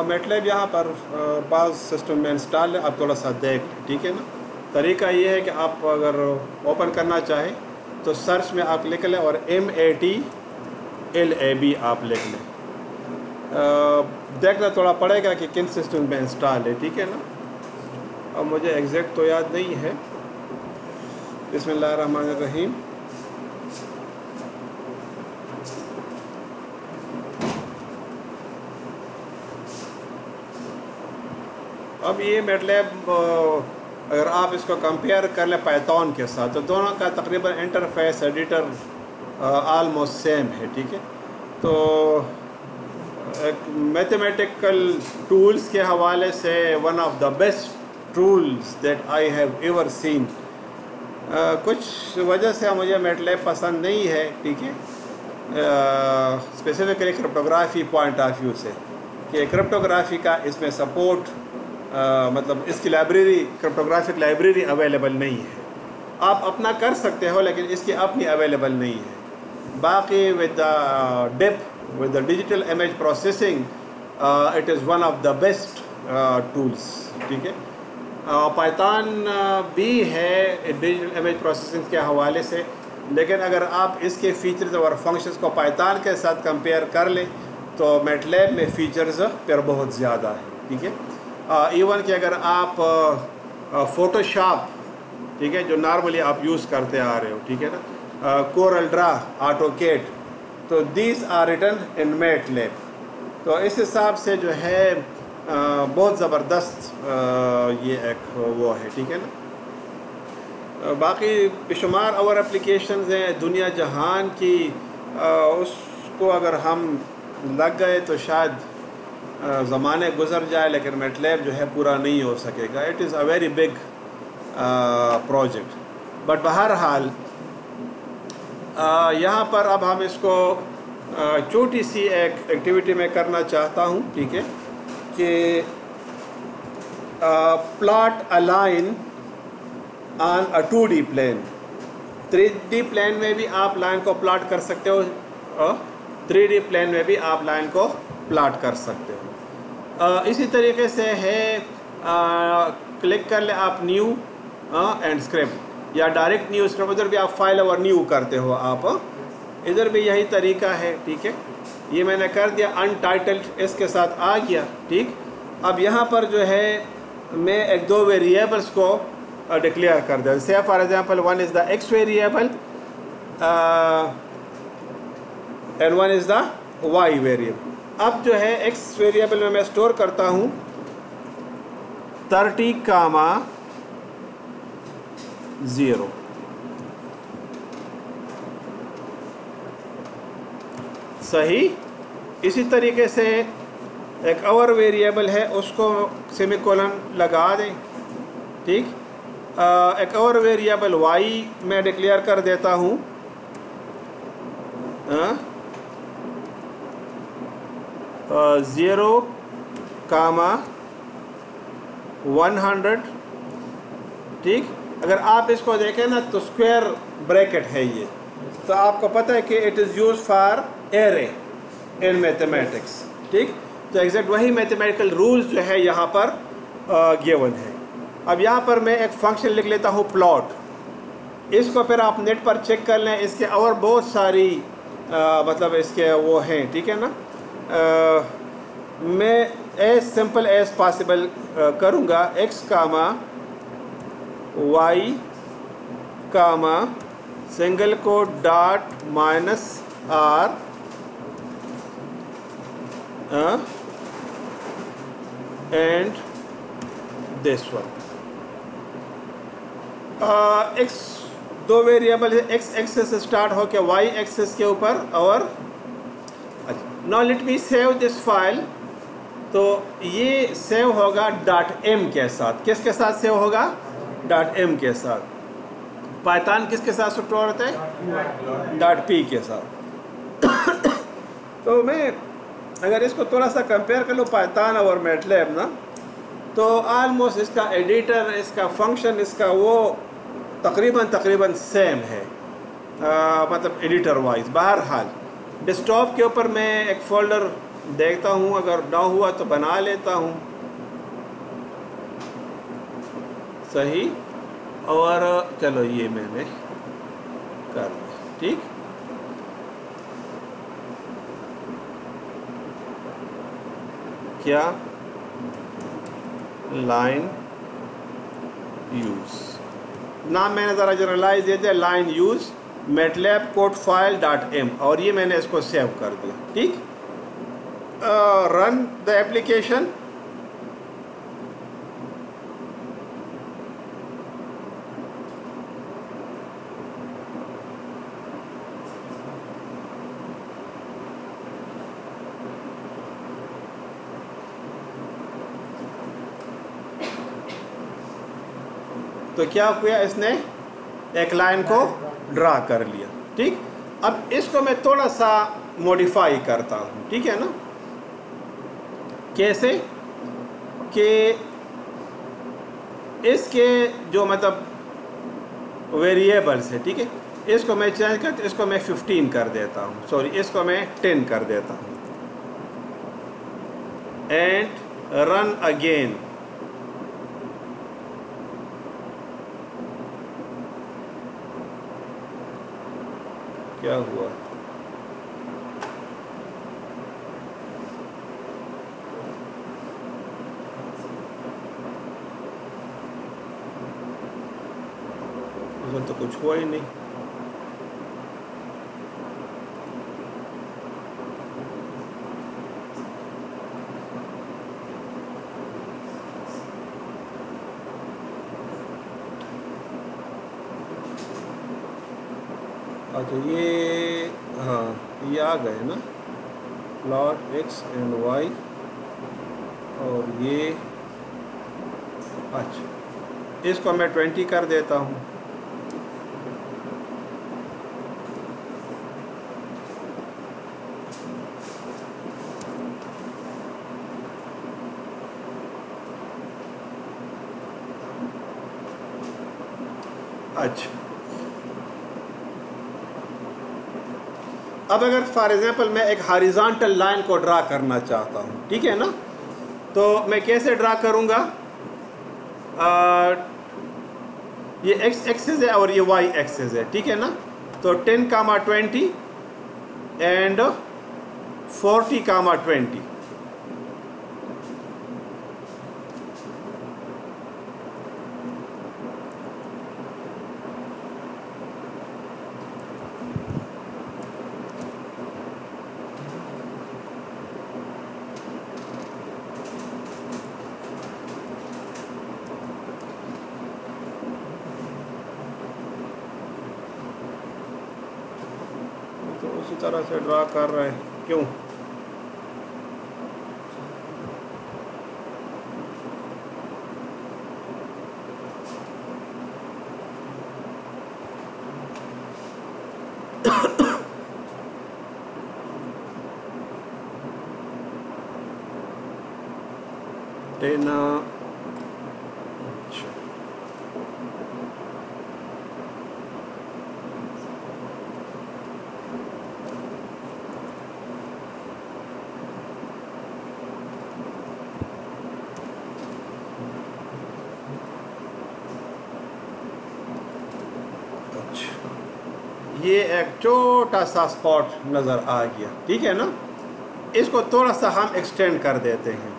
MATLAB यहाँ पर पास system में इंस्टॉल है। आप थोड़ा सा देख लें, ठीक है ना। तरीका ये है कि आप अगर ओपन करना चाहें तो सर्च में आप लिख लें और MATLAB आप लिख लें। देखना थोड़ा पड़ेगा कि किन सिस्टम में इंस्टॉल है, ठीक है ना। अब मुझे एग्जैक्ट तो याद नहीं है। बिस्मिल्लाहिर्रहमानिर्रहीम। अब ये मेटलैब अगर आप इसको कंपेयर कर लें पाइथन के साथ तो दोनों का तकरीबन इंटरफेस एडिटर आलमोस्ट सेम है, ठीक है। तो एक मैथमेटिकल टूल्स के हवाले से one of the best tools that I have ever seen. कुछ वजह से मुझे मेटलैब पसंद नहीं है, ठीक है। Specifically cryptography point of view से कि क्रिप्टोग्राफी का इसमें सपोर्ट मतलब इसकी लाइब्रेरी क्रिप्टोग्राफिक लाइब्रेरी अवेलेबल नहीं है। आप अपना कर सकते हो लेकिन इसकी अपनी अवेलेबल नहीं है। बाकी with the dip with the digital image processing it is one of the best tools, ठीक है। पाइथन भी है डिजिटल इमेज प्रोसेसिंग के हवाले से, लेकिन अगर आप इसके फीचर्स और फंक्शंस को पाइथन के साथ कंपेयर कर लें तो मेटलैब में फ़ीचर्स फिर बहुत ज़्यादा है, ठीक है। इवन कि अगर आप फ़ोटोशॉप, ठीक है, जो नॉर्मली आप यूज़ करते आ रहे हो, ठीक है ना, कोरल ड्रा, ऑटोकैड, तो these are written in MATLAB. तो इस हिसाब से जो है बहुत ज़बरदस्त ये एक वो है, ठीक है ना। बाकी बेशुमार और एप्लीकेशंस हैं दुनिया जहान की, उसको अगर हम लग गए तो शायद ज़माने गुजर जाए, लेकिन मेटलैब जो है पूरा नहीं हो सकेगा। It is a very big project. But बहरहाल यहाँ पर अब हम इसको छोटी सी एक एक्टिविटी में करना चाहता हूँ, ठीक है, कि plot a line on a 2D plane. 3D plane में भी आप लाइन को प्लॉट कर सकते हो, 3D प्लेन में भी आप लाइन को प्लॉट कर सकते हो। इसी तरीके से है, क्लिक कर ले आप न्यू एंड स्क्रिप्ट, या डायरेक्ट न्यू स्क्रिप्ट, उधर भी आप फाइल और न्यू करते हो आप, इधर भी यही तरीका है, ठीक है। ये मैंने कर दिया, अनटाइटल्ड इसके साथ आ गया, ठीक। अब यहाँ पर जो है मैं एक दो वेरिएबल्स को डिक्लेयर कर दिया। Say for example one is the x variable and one is the y variable. अब जो है एक्स वेरिएबल में मैं स्टोर करता हूँ 30,0। सही। इसी तरीके से एक और वेरिएबल है, उसको सेमीकोलन लगा दें, ठीक। एक और वेरिएबल वाई मैं डिक्लेयर कर देता हूँ 0,100, ठीक। अगर आप इसको देखें ना तो स्क्वायर ब्रैकेट है ये, तो आपको पता है कि it is use for array in mathematics, ठीक। तो एग्जैक्ट वही मैथमेटिकल रूल्स जो है यहाँ पर गिवन है। अब यहाँ पर मैं एक फंक्शन लिख लेता हूँ प्लॉट। इसको फिर आप नेट पर चेक कर लें, इसके और बहुत सारी मतलब इसके वो हैं, ठीक है ना। मैं एज सिंपल एज पॉसिबल करूँगा, x comma y comma single को dot -r and this one. x दो वेरिएबल है, x एक्सेस से स्टार्ट होकर y एक्सेस के ऊपर, और now let me save this file. तो ये सेव होगा .m के साथ। किसके साथ सेव होगा? .m के साथ। पाइथन किसके साथ स्टोर होता है? .p के साथ। तो मैं अगर इसको थोड़ा सा कंपेयर कर लूँ पाइथन और मैटलैब ना, तो आलमोस्ट इसका एडिटर, इसका फंक्शन, इसका वो तकरीबन सेम है, मतलब एडिटर वाइज। बहरहाल डेस्कटॉप के ऊपर मैं एक फ़ोल्डर देखता हूँ, अगर ना हुआ तो बना लेता हूँ। सही। और चलो ये मैंने कर दिया, ठीक। क्या? लाइन यूज, नाम मैंने ज़रा जनरलाइज दे दिया, line use MATLAB code file dot m, और ये मैंने इसको सेव कर दिया, ठीक। Run the application. तो क्या हुआ, इसने एक लाइन को ड्रा कर लिया, ठीक। अब इसको मैं थोड़ा सा मॉडिफाई करता हूँ, ठीक है ना। कैसे कि इसके जो मतलब वेरिएबल्स है, ठीक है, इसको मैं चेंज करके इसको मैं 15 कर देता हूँ, सॉरी इसको मैं 10 कर देता हूँ, एंड रन अगेन। क्या हुआ? उसमें तो कुछ हुआ ही नहीं। अच्छा ये, हाँ ये आ गए ना, प्लॉट एक्स एंड वाई, और ये, अच्छा इसको मैं 20 कर देता हूँ। अच्छा, अब अगर फॉर एग्जांपल मैं एक हॉरिजॉन्टल लाइन को ड्रा करना चाहता हूँ, ठीक है ना, तो मैं कैसे ड्रा करूँगा? ये एक्स एक्सिस है और ये वाई एक्सिस है, ठीक है ना। तो 10, 20 एंड 40, 20। तो उसी तरह से ड्रा कर रहे हैं, क्यों? टेना, ये एक छोटा सा स्पॉट नज़र आ गया, ठीक है ना। इसको थोड़ा सा हम एक्सटेंड कर देते हैं।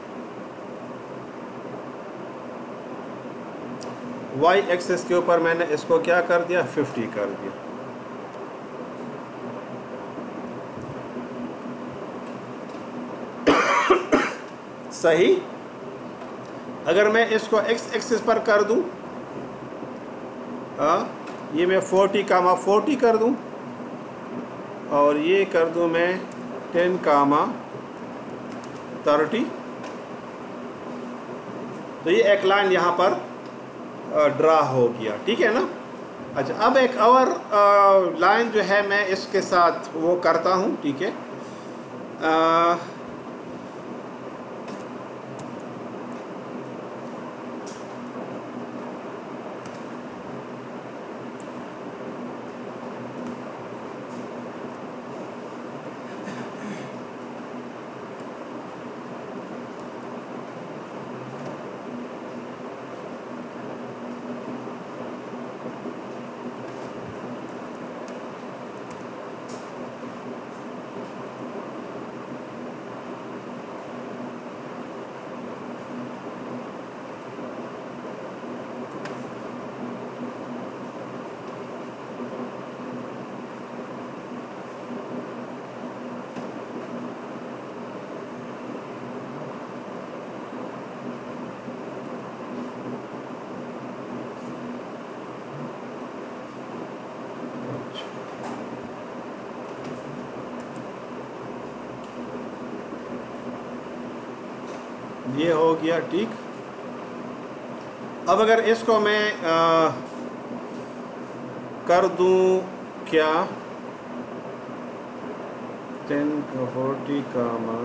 वाई एक्सेस के ऊपर मैंने इसको क्या कर दिया, 50 कर दिया। सही। अगर मैं इसको एक्स एक्सिस पर कर दूं, ये मैं 40, 40 कर दूं, और ये कर दूं मैं 10, 30, तो ये एक लाइन यहाँ पर ड्रा हो गया, ठीक है ना। अच्छा, अब एक और लाइन जो है मैं इसके साथ वो करता हूँ, ठीक है। ये हो गया ठीक। अब अगर इसको मैं कर दूं क्या 10 का 40 कामा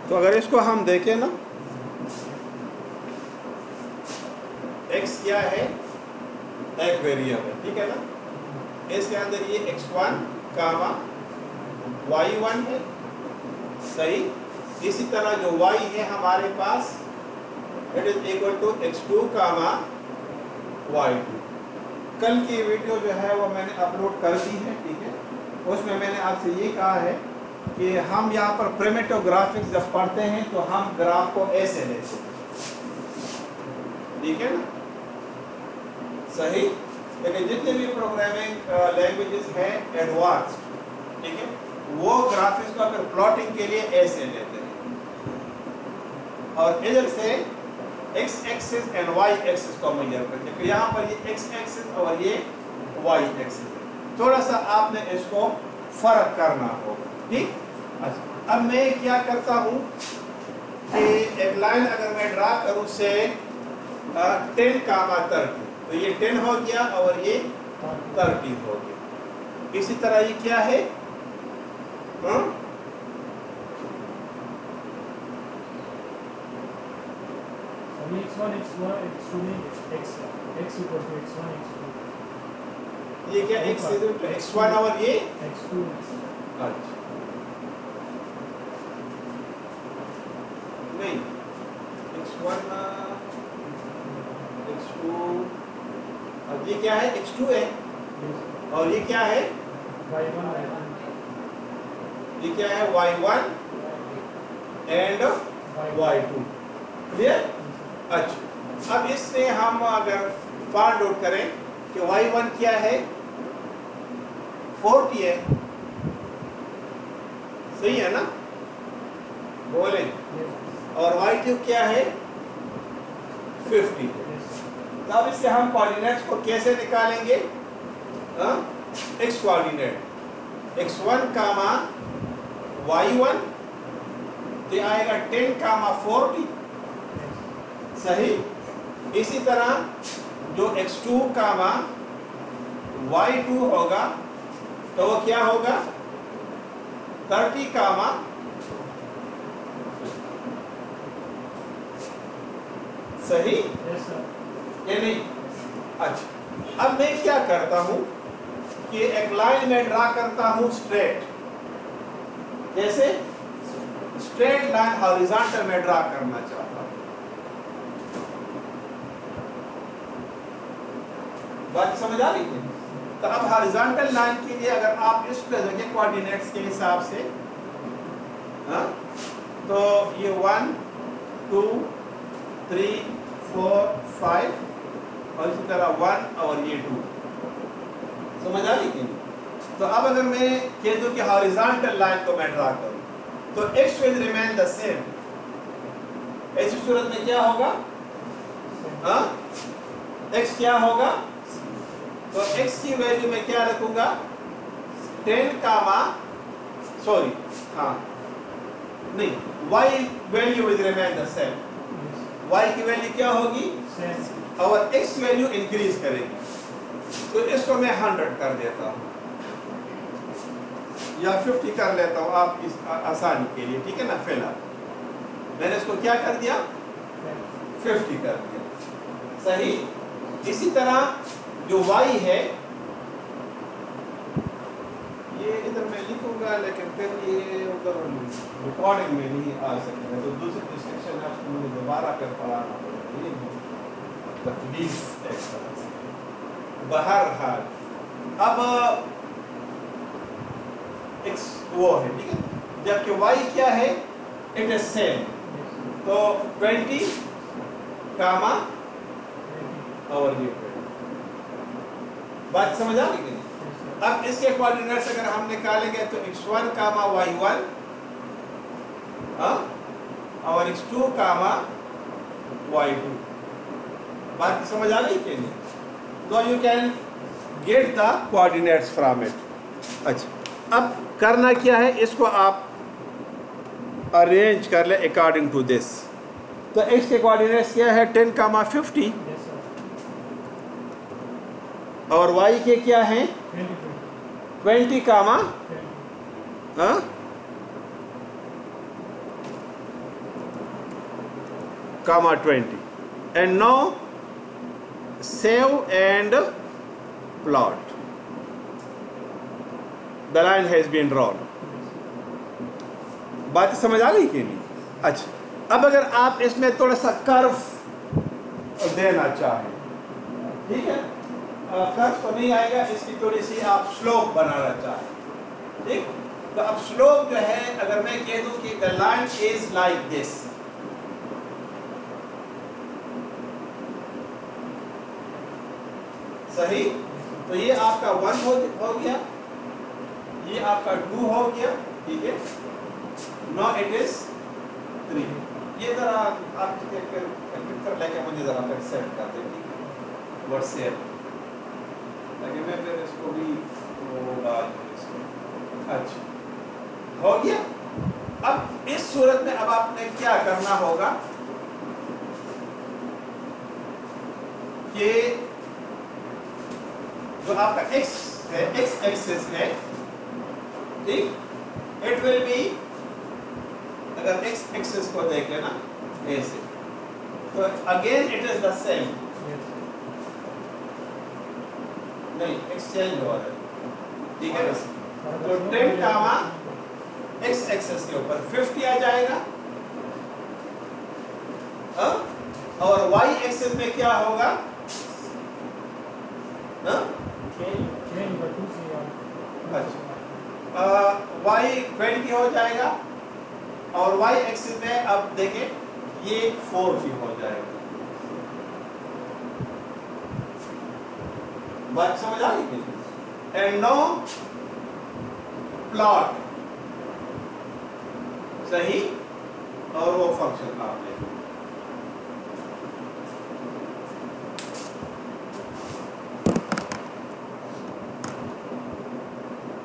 तो अगर इसको हम देखें ना, x क्या है, एक वेरिएबल, ठीक है ना। इसके अंदर ये x1 कामा y1 है, सही। इसी तरह जो y है हमारे पास it is equal to x2 comma y2। कल की वीडियो जो है वो मैंने अपलोड कर दी है, ठीक है। उसमें मैंने आपसे ये कहा है कि हम यहाँ पर प्रिमिटिव ग्राफिक्स जब पढ़ते हैं तो हम ग्राफ को ऐसे लेते हैं, ठीक है ना, सही। लेकिन जितने भी प्रोग्रामिंग लैंग्वेजेस हैं एडवांस्ड, ठीक है, वो ग्राफिक्स को अगर प्लॉटिंग के लिए ऐसे लेते हैं और इधर से x axis and y axis को मेजर करते हैं। तो यहाँ पर ये x एक्सिस और ये y एक्सिस है। थोड़ा सा आपने इसको फर्क करना होगा, ठीक। अच्छा, अब मैं क्या करता हूँ कि एक लाइन अगर मैं ड्रा करूँ से 10 कामा 30, तो ये 10 हो गया और ये 30 हो गया। इसी तरह ये क्या है, x1 x1 x2 x equal to x1 x2, ये क्या x इक्वल टू x1 और ये x2। अच्छा नहीं, x1 x2 और ये क्या है, x2 है और ये क्या है y1 ये क्या है y1 एंड y2, क्लियर। अच्छा, अब इससे हम अगर फाइंड आउट करें कि y1 क्या है 40 है, सही है ना, बोले, और y2 क्या है 50 है। तो अब इससे हम कोऑर्डिनेट्स को कैसे निकालेंगे, x कोऑर्डिनेट x1 कामा y1 तो आएगा 10 कामा 40, सही। इसी तरह जो x2 कामा y2 होगा तो वो क्या होगा 30 कामा सही, ये नहीं। अच्छा, अब मैं क्या करता हूं कि एक लाइन में ड्रा करता हूं स्ट्रेट, जैसे स्ट्रेट लाइन हॉरिजॉन्टल में ड्रा करना चाहता हूं। बात समझ आ रही है। तो अब हॉरिजॉन्टल लाइन के लिए अगर आप इस प्लेन के कोऑर्डिनेट्स के हिसाब से, तो ये 1 2 3 4 5 और इसी तरह 1 और ये 2, समझ आ रही है। तो अब अगर मैं कह दूं कि हॉरिजॉन्टल लाइन को मैं ड्रा करूं तो x will remain the same. ऐसी सूरत में क्या होगा, x क्या होगा, तो x की वैल्यू में क्या रखूंगा 10 कामा सॉरी नहीं, y value will remain the same. y की वैल्यू क्या होगी और x वैल्यू इंक्रीज करेगी। तो इसको मैं 100 कर देता हूँ या 50 कर लेता हूँ आप इस आसानी के लिए, ठीक है ना। फिलहाल मैंने इसको क्या कर दिया 50 कर दिया, सही। इसी तरह जो y है ये इधर मैं लिखूंगा लेकिन फिर ये उधर रिकॉर्डिंग में नहीं आ सकेगा, तो दूसरी सेक्शन आपको मुझे दोबारा फिर पढ़ाना पड़ेगा। बहरहाल अब x वो है, ठीक है, जबकि y क्या है इट इज सेम, तो 20 कामा और ये 20। बात समझ आ रही है। अब इसके कोऑर्डिनेट्स अगर हम निकालेंगे तो x1 कामा y1 और x2 कामा y2। बात समझ आ गई कि नहीं? तो you can get the coordinates from it. अच्छा, अब करना क्या है, इसको आप अरेंज कर ले अकॉर्डिंग टू दिस। तो x के कोऑर्डिनेट्स क्या है, 10 कामा 50 Yes, sir. और y के क्या हैं, 20 कामा 20. comma 20, and now save and plot. The line has been drawn. बात समझ आ गई कि नहीं? अच्छा, अब अगर आप इसमें थोड़ा सा कर्व देना चाहें, ठीक है, कर्व तो नहीं आएगा, इसकी थोड़ी सी आप स्लोप बनाना चाहें, ठीक? तो अब स्लोप जो है, अगर मैं कह दूं कि the line is like this, सही, तो ये आपका 1 हो गया, ये आपका 2 हो गया, ठीक है, नो इट इज 3। ये जरा आप पिक्चर लेके मुझे जरा फिर सेट कर दें, ठीक है, व्हाट्सएप, ताकि मैं फिर इसको भी वो डाल दूं इसमें। अच्छा, हो गया। अब इस सूरत में अब आपने क्या करना होगा कि जो आपका x है, x एक्सिस है, ठीक, इट विल बी, अगर x एक्सिस को देखें ना ऐसे, तो again it is the same, नहीं एक्सचेंज हो रहा है, ठीक है, तो 10 कामा x एक्सिस के ऊपर 50 आ जाएगा, और y एक्सिस में क्या होगा, y 20 हो जाएगा, और y एक्सिस में अब देखें ये 40 हो जाएगा। बात समझ आ गई? एंड नो प्लॉट, सही, और वो फंक्शन आप ले।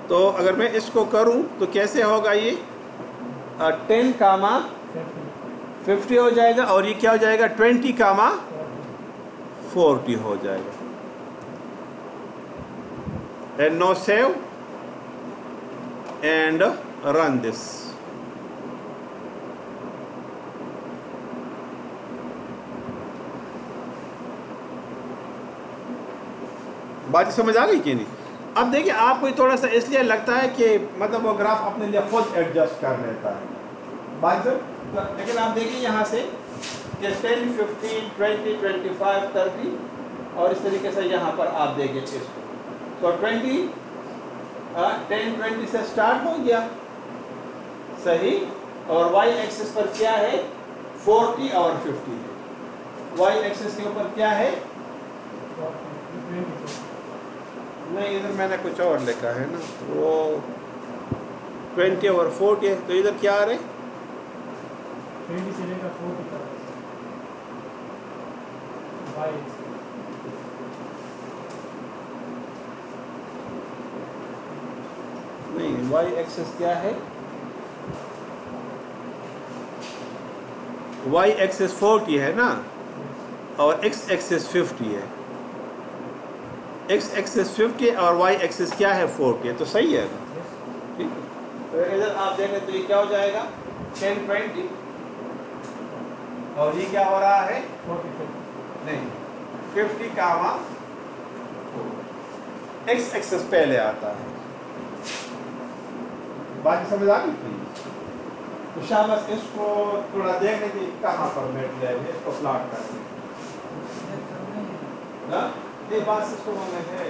तो अगर मैं इसको करूं तो कैसे होगा, ये 10 कामा 50 हो जाएगा, और ये क्या हो जाएगा, 20 कामा 40 हो जाएगा। And no save and run this. बात समझ आ गई कि नहीं? अब देखिए, आपको थोड़ा सा इसलिए लगता है कि मतलब वो ग्राफ अपने लिए खुद एडजस्ट कर लेता है, बात लेकिन आप देखिए यहाँ से कि 10, 15, 20, 25, 30 और इस तरीके से यहाँ पर आप देखिए इसको, तो 10, 20 से स्टार्ट हो गया, सही, और y एक्सिस पर क्या है, 40 और 50 है, y एक्सिस के ऊपर क्या है, नहीं इधर मैंने कुछ और लिखा है ना, वो 20 और 40 है, तो इधर क्या आ रहे, 20 से लेकर 40 तक, नहीं y एक्सिस क्या है, y एक्सिस 40 है ना, और x एक्सिस 50 है, x एक्सिस 50 और y एक्सिस क्या है, 40 है, तो सही है ना, ठीक। तो इधर आप देखें तो ये क्या हो जाएगा, 10, 20, और ये क्या हो रहा है, 40, नहीं 50 कामा x एक्सिस पहले आता है। बाकी समझ आ गई? तो शाबाश, इसको थोड़ा देखने की कहाँ पर बैठ जाएंगे, इसको प्लॉट करते हैं, ये बात इसको मैंने है,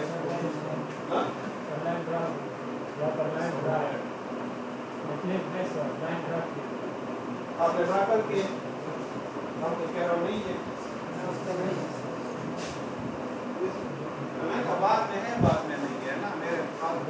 आपने ड्रा करके, हम तो कह रहा हूँ नहीं है, बाद में है, बाद में नहीं है ना। ना मेरे हाथ